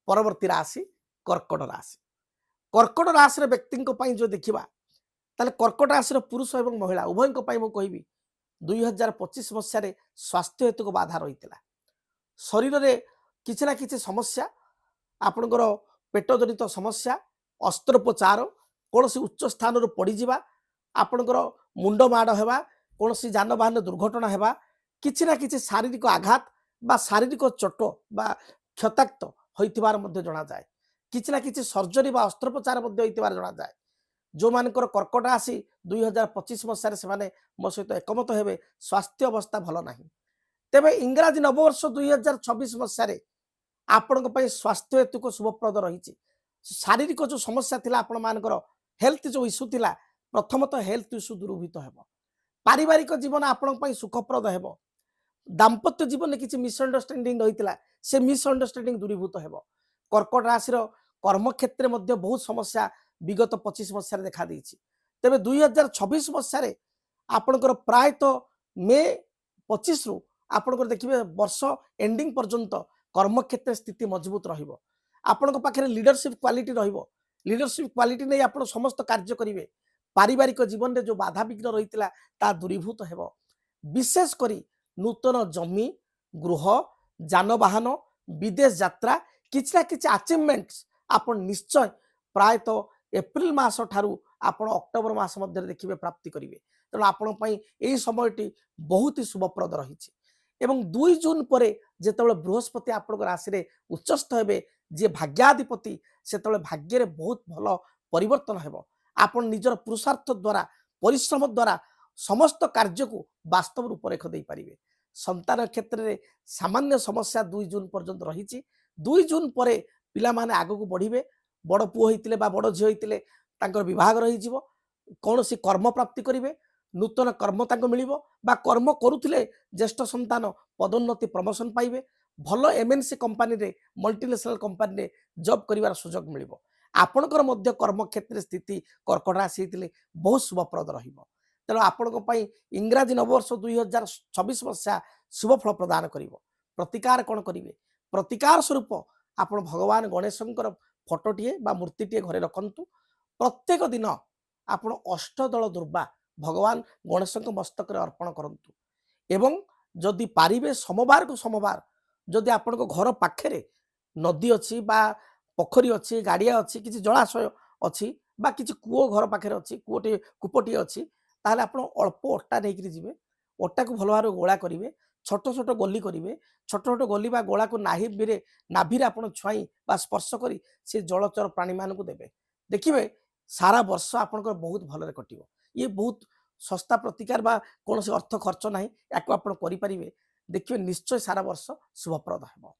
परवर्ती राशि कर्कट राशि। कर्कट राशि व्यक्ति जो देखा ताले कर्कट राशि पुरुष और महिला उभय मुझे 2025 मसीह स्वास्थ्य हेतु बाधा रही है। शरीर में किसी ना कि समस्या आपणकर पेट जनित समस्या अस्त्रोपचार कौन उच्च स्थान पड़जा आपणकर मुंड माड़ होगा कौन जानवाहन दुर्घटना होगा किसी ना कि शारीरिक आघात बा शारीरिक चोट बा क्षताक्त होता जना जाए किसी ना कि सर्जरी बा अस्त्रोपचार जना जाए। जो मानकर कर्कट राशि 2025 मसीह से मो सहित एकमत हेबे स्वास्थ्य अवस्था भल ना। तेबे इंग्राजी नववर्ष 2026 मसीह आपण स्वास्थ्य हेतु को शुभप्रद रही। शारीरिक जो समस्या थिला आपण मानकर हेल्थ जो इश्यू थिला प्रथमतः हेल्थ इश्यू दूरीभूत हेबो। पारिवारिक जीवन आपण सुखप्रद हेबो। दाम्पत्य जीवन में किसी मिसअंडरस्टैंडिंग रही से मिसअंडरस्टैंडिंग दूरीभूत हेबो। कर्कट राशि कर्म क्षेत्र में बहुत समस्या विगत 25 मसीह देखा देछि। तेबे 2026 मसीह आपणकर प्रायतः मे 25 रु आपणकर देखिए वर्ष एंडिंग पर्यंत कर्म क्षेत्र स्थिति मजबूत रहिबो। आपणक पाखरे लीडरशिप क्वालिटी रहिबो। लीडरशिप क्वालिटी नहीं आपण समस्त कार्य करिवे। पारिवारिक जीवन में जो बाधा विघ्न रही ता दूरीभूत हेबो। विशेष करी नूतन जमी गृह जानवाहन विदेश यात्रा किसी ना किसी अचिवमेंट्स आपण निश्चय प्रायतः एप्रिल मास ठारू आपण अक्टोबर मास मध्य देखिए प्राप्ति करेंगे। तेणु आपण यही समयटी बहुत ही शुभप्रद रही। एवं 2 जून पर जिते बृहस्पति आपण राशि में उच्चस्थ हे जी भाग्याधिपति से भाग्य में बहुत भल परिवर्तन हो। आपण निजर पुरुषार्थ द्वारा परिश्रम द्वारा समस्त कार्य को वास्तव रूपरेख दे पारिबे। संतान क्षेत्र में सामान्य समस्या 2 जून पर्यंत रही। 2 जून पर पिला माने आगु को बढ़िबे। बड़ पुओ होइतिले बा बड़ झियो होइतिले तांकर विभाग रही जीवो। कौन सी कर्म प्राप्ति करिवे नूतन कर्म तांको मिलिबो बा कर्म करुथिले ज्येष्ठ संतान पदोन्नति प्रमोशन पाइबे। भल एमएनसी कंपनी रे मल्टीनेशनल कंपनी रे जॉब करिवार सुजोग मिलिबो। आपणकर मध्य कर्म क्षेत्र स्थिति कर्कट राशि हेतिले बहुत शुभप्रद रहिबो। तेणु आपण इंग्राजी नववर्ष 2026 मसीहा शुभ फल प्रदान करिवो। प्रतिकार कौन करिवे प्रतिकार स्वरूप आपण भगवान गणेशंकर फोटोटीए बा मूर्तिटीए घरे रखंतु। प्रत्येक दिन आपण अष्टदल दुर्वा भगवान गणेश मस्तक अर्पण करंतु। एवं जदि पारिबे सोमवार को सोमवार जदि आपण घर पाखे नदी अच्छी बा पोखरी अच्छी गाड़िया अच्छी किसी जलाशय अच्छी बा किसी कूओ घर पाखे अच्छी कूटे कूपटी अच्छी ताहले आपण अल्प अट्टा नहीं जीवे। अट्टा को भल भाव गोला करेंगे छोट छोट गोली करेंगे छोट छोट गोली बा गोला को नाभि आपण छुआई बा स्पर्श करी से जलचर प्राणी मान को देवे। देखिए सारा वर्ष आपंकर बहुत भल कटिव। ये बहुत सस्ता प्रतिकार बा कौन अर्थ खर्च ना या करें देखिए निश्चय सारा वर्ष शुभप्रद है।